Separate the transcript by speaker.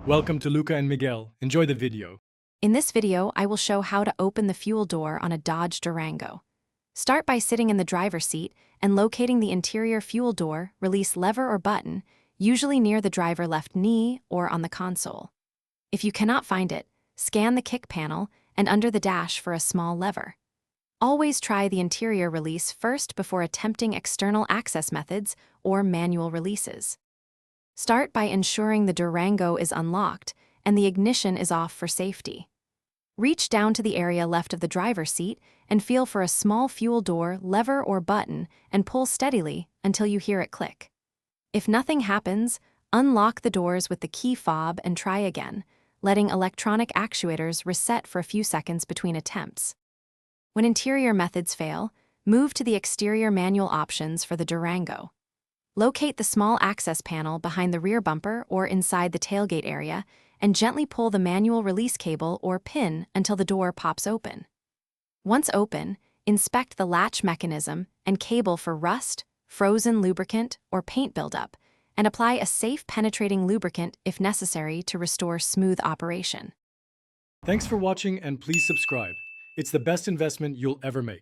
Speaker 1: Welcome to Luca and Miguel. Enjoy the video.
Speaker 2: In this video, I will show how to open the fuel door on a Dodge Durango. Start by sitting in the driver's seat and locating the interior fuel door release lever or button, usually near the driver left knee or on the console. If you cannot find it, scan the kick panel and under the dash for a small lever. Always try the interior release first before attempting external access methods or manual releases. Start by ensuring the Durango is unlocked and the ignition is off for safety. Reach down to the area left of the driver's seat and feel for a small fuel door lever or button and pull steadily until you hear it click. If nothing happens, unlock the doors with the key fob and try again, letting electronic actuators reset for a few seconds between attempts. When interior methods fail, move to the exterior manual options for the Durango. Locate the small access panel behind the rear bumper or inside the tailgate area and gently pull the manual release cable or pin until the door pops open. Once open, inspect the latch mechanism and cable for rust, frozen lubricant, or paint buildup, and apply a safe penetrating lubricant if necessary to restore smooth operation.
Speaker 1: Thanks for watching and please subscribe. It's the best investment you'll ever make.